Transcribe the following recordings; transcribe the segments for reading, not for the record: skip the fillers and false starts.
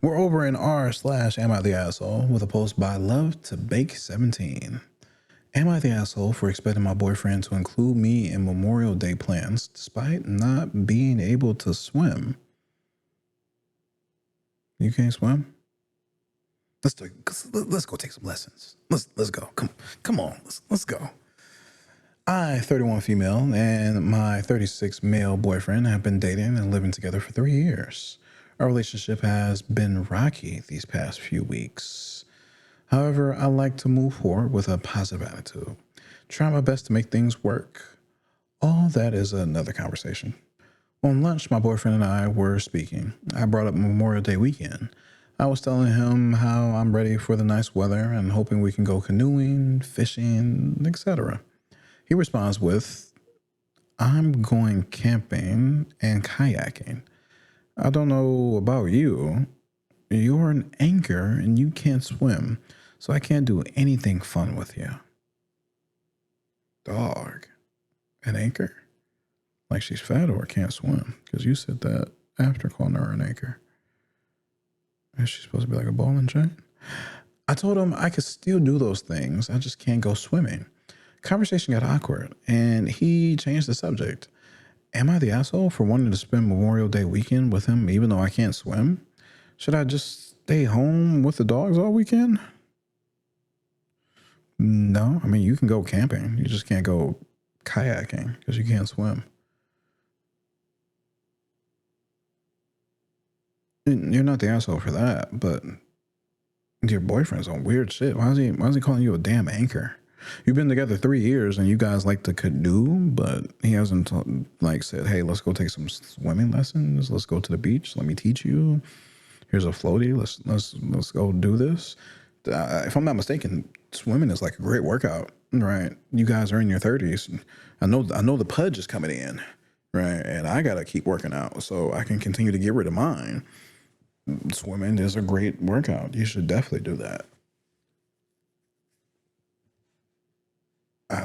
We're over in r/am I the asshole with a post by Love to Bake 17. Am I the asshole for expecting my boyfriend to include me in Memorial Day plans despite not being able to swim? You can't swim? Let's go take some lessons. Let's go. Come on. Let's go. I, 31 female, and my 36 male boyfriend have been dating and living together for 3 years. Our relationship has been rocky these past few weeks. However, I like to move forward with a positive attitude. Try my best to make things work. All that is another conversation. On lunch, my boyfriend and I were speaking. I brought up Memorial Day weekend. I was telling him how I'm ready for the nice weather and hoping we can go canoeing, fishing, etc. He responds with, I'm going camping and kayaking. I don't know about you. You're an anchor and you can't swim, so I can't do anything fun with you. Dog. An anchor? Like she's fat or can't swim? Because you said that after calling her an anchor. Is she supposed to be like a ball and chain? I told him I could still do those things. I just can't go swimming. Conversation got awkward, and he changed the subject. Am I the asshole for wanting to spend Memorial Day weekend with him even though I can't swim? Should I just stay home with the dogs all weekend? No, I mean, you can go camping. You just can't go kayaking because you can't swim. You're not the asshole for that, but your boyfriend's on weird shit. Why is he calling you a damn anchor? You've been together 3 years and you guys like to canoe, but he hasn't said, hey, let's go take some swimming lessons. Let's go to the beach. Let me teach you. Here's a floaty. Let's go do this. If I'm not mistaken, swimming is like a great workout, right? You guys are in your 30s. I know the pudge is coming in, right? And I gotta keep working out so I can continue to get rid of mine. Swimming is a great workout. You should definitely do that.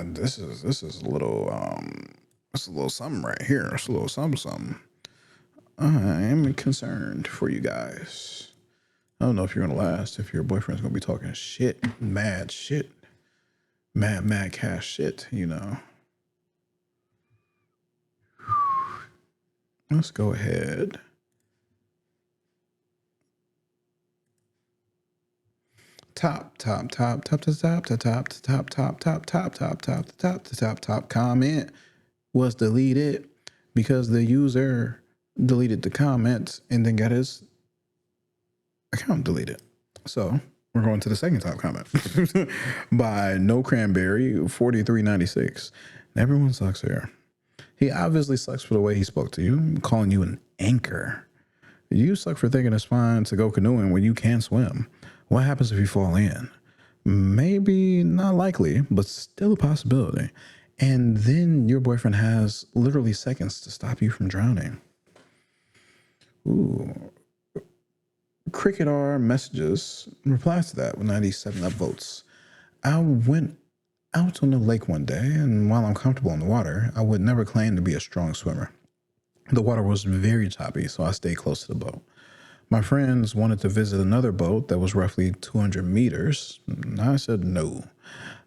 This is a little it's a little something right here. It's a little something. I am concerned for you guys. I don't know if you're gonna last. If your boyfriend's gonna be talking mad cash shit. Let's go ahead. Top comment was deleted because the user deleted the comments and then got his account deleted. So we're going to the second top comment by No Cranberry 4396. Everyone sucks here. He obviously sucks for the way he spoke to you, calling you an anchor. You suck for thinking it's fine to go canoeing when you can't swim. What happens if you fall in? Maybe not likely, but still a possibility. And then your boyfriend has literally seconds to stop you from drowning. Ooh. Cricket R Messages replies to that with 97 upvotes. I went out on the lake one day, and while I'm comfortable in the water, I would never claim to be a strong swimmer. The water was very choppy, so I stayed close to the boat. My friends wanted to visit another boat that was roughly 200 meters. I said no.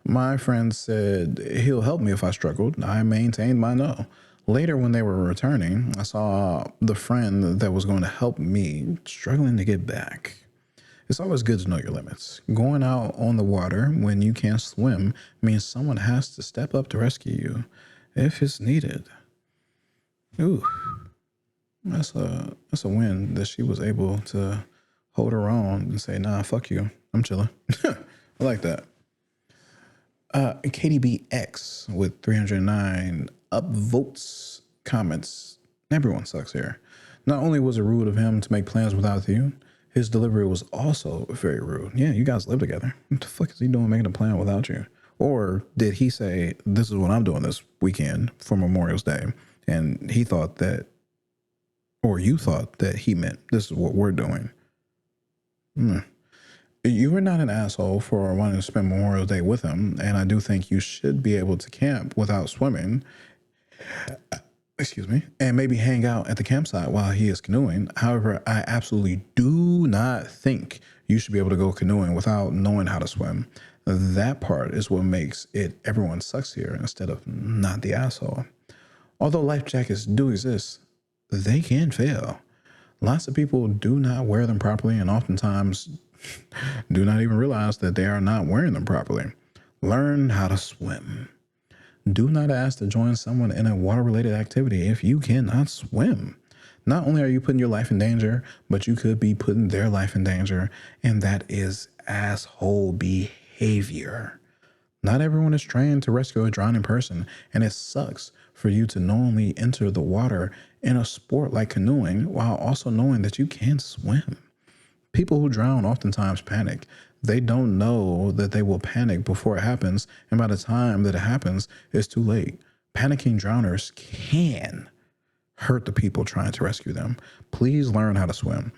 My friend said he'll help me if I struggled. I maintained my no. Later, when they were returning, I saw the friend that was going to help me struggling to get back. It's always good to know your limits. Going out on the water when you can't swim means someone has to step up to rescue you if it's needed. Ooh. That's a win that she was able to hold her own and say, nah, fuck you. I'm chilling. I like that. KDBX with 309 upvotes, comments. Everyone sucks here. Not only was it rude of him to make plans without you, his delivery was also very rude. Yeah, you guys live together. What the fuck is he doing making a plan without you? Or did he say, this is what I'm doing this weekend for Memorial Day? And he thought that, or you thought that he meant this is what we're doing. You are not an asshole for wanting to spend Memorial Day with him, and I do think you should be able to camp without swimming. excuse me, and maybe hang out at the campsite while he is canoeing. However, I absolutely do not think you should be able to go canoeing without knowing how to swim. That part is what makes it everyone sucks here instead of not the asshole. Although life jackets do exist, they can fail. Lots of people do not wear them properly and oftentimes do not even realize that they are not wearing them properly. Learn how to swim. Do not ask to join someone in a water related activity if you cannot swim. Not only are you putting your life in danger, but you could be putting their life in danger, and that is asshole behavior. Not everyone is trained to rescue a drowning person, and it sucks for you to knowingly enter the water in a sport like canoeing while also knowing that you can't swim. People who drown oftentimes panic. They don't know that they will panic before it happens, and by the time that it happens, it's too late. Panicking drowners can hurt the people trying to rescue them. Please learn how to swim.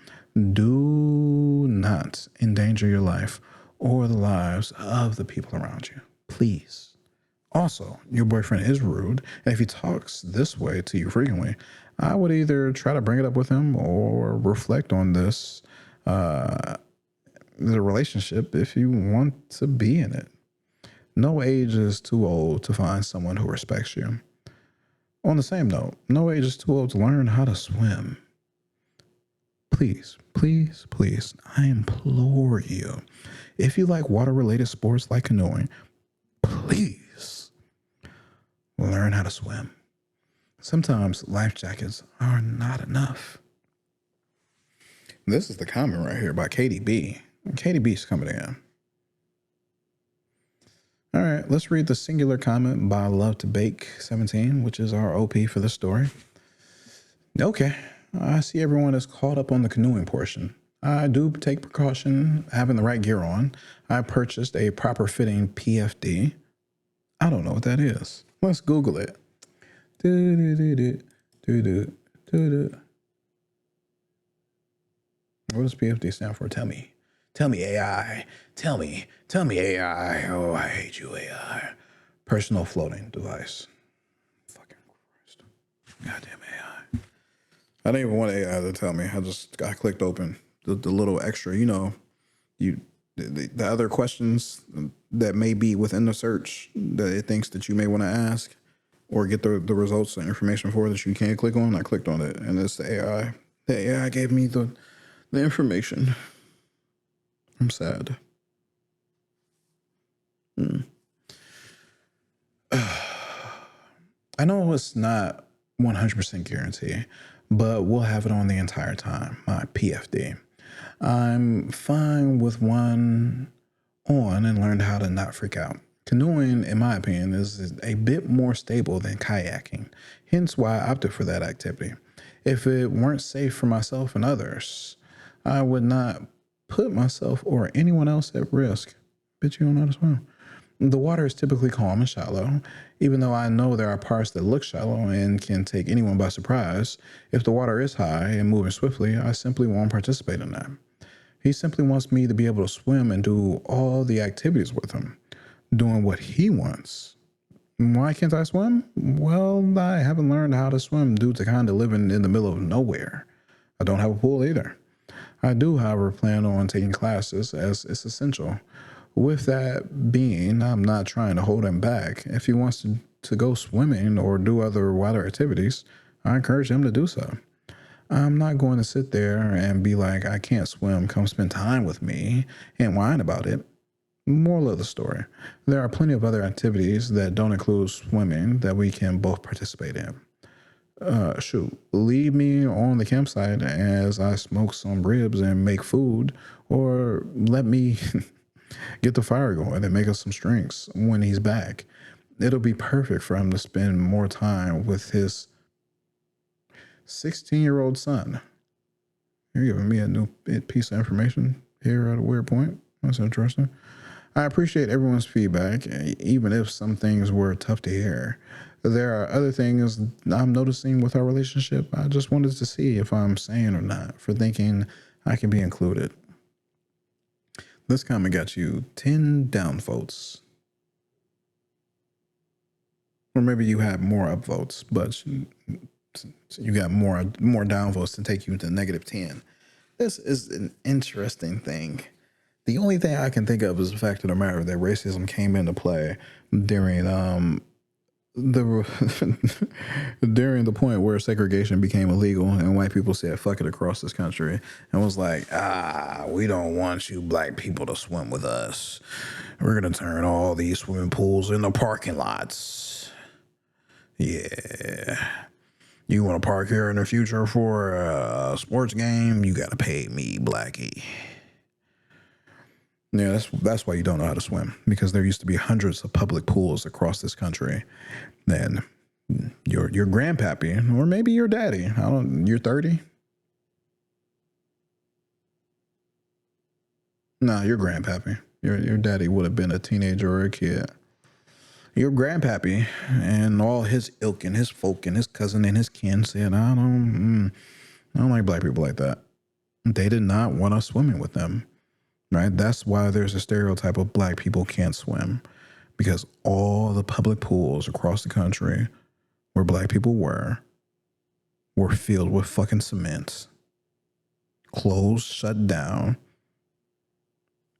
Do not endanger your life or the lives of the people around you. Please. Also, your boyfriend is rude, and if he talks this way to you frequently, I would either try to bring it up with him or reflect on this the relationship if you want to be in it. No age is too old to find someone who respects you. On the same note, no age is too old to learn how to swim. Please, please, please, I implore you, if you like water-related sports like canoeing, please learn how to swim. Sometimes life jackets are not enough. This is the comment right here by Katie B. Katie B's coming in. All right, let's read the singular comment by Love to Bake 17, which is our OP for the story. Okay, I see everyone is caught up on the canoeing portion. I do take precaution having the right gear on. I purchased a proper fitting PFD. I don't know what that is. Let's Google it. What does PFD stand for? Tell me. Tell me, AI. Tell me AI. Oh, I hate you, AI. Personal floating device. Fucking Christ. Goddamn AI. I didn't even want AI to tell me. I clicked open the little extra, the other questions that may be within the search that it thinks that you may want to ask or get the results and information for that you can't click on. I clicked on it and it's the AI. The AI gave me the information. I'm sad. I know it's not 100% guarantee, but we'll have it on the entire time, my PFD. I'm fine with one on and learned how to not freak out. Canoeing, in my opinion, is a bit more stable than kayaking, hence why I opted for that activity. If it weren't safe for myself and others, I would not put myself or anyone else at risk. Bitch, you don't know how to swim. The water is typically calm and shallow, even though I know there are parts that look shallow and can take anyone by surprise. If the water is high and moving swiftly, I simply won't participate in that. He simply wants me to be able to swim and do all the activities with him, doing what he wants. Why can't I swim? Well, I haven't learned how to swim due to kind of living in the middle of nowhere. I don't have a pool either. I do, however, plan on taking classes as it's essential. With that being, I'm not trying to hold him back. If he wants to go swimming or do other water activities, I encourage him to do so. I'm not going to sit there and be like, I can't swim, come spend time with me and whine about it. Moral of the story, there are plenty of other activities that don't include swimming that we can both participate in. Leave me on the campsite as I smoke some ribs and make food, or let me get the fire going and make us some drinks when he's back. It'll be perfect for him to spend more time with his 16-year-old son. You're giving me a new piece of information here at a weird point. That's interesting. I appreciate everyone's feedback, even if some things were tough to hear. There are other things I'm noticing with our relationship. I just wanted to see if I'm sane or not for thinking I can be included. This comment got you 10 down votes. Or maybe you had more upvotes, but So you got more downvotes to take you to -10. This is an interesting thing. The only thing I can think of is the fact of the matter that racism came into play during the during the point where segregation became illegal and white people said fuck it across this country and was like, we don't want you black people to swim with us. We're gonna turn all these swimming pools into parking lots. Yeah. You want to park here in the future for a sports game? You got to pay me, Blackie. Yeah, that's why you don't know how to swim, because there used to be hundreds of public pools across this country. And your grandpappy, or maybe your daddy, you're 30? No, your grandpappy. Your daddy would have been a teenager or a kid. Your grandpappy and all his ilk and his folk and his cousin and his kin said, I don't like black people like that. They did not want us swimming with them, right? That's why there's a stereotype of black people can't swim, because all the public pools across the country where black people were filled with fucking cement, closed, shut down,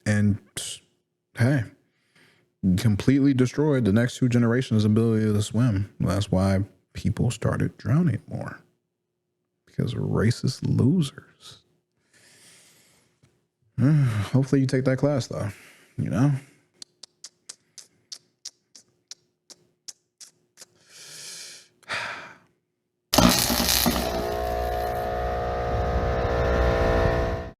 and hey, completely destroyed the next two generations' ability to swim. That's why people started drowning more, because of racist losers. Hopefully you take that class though, you know?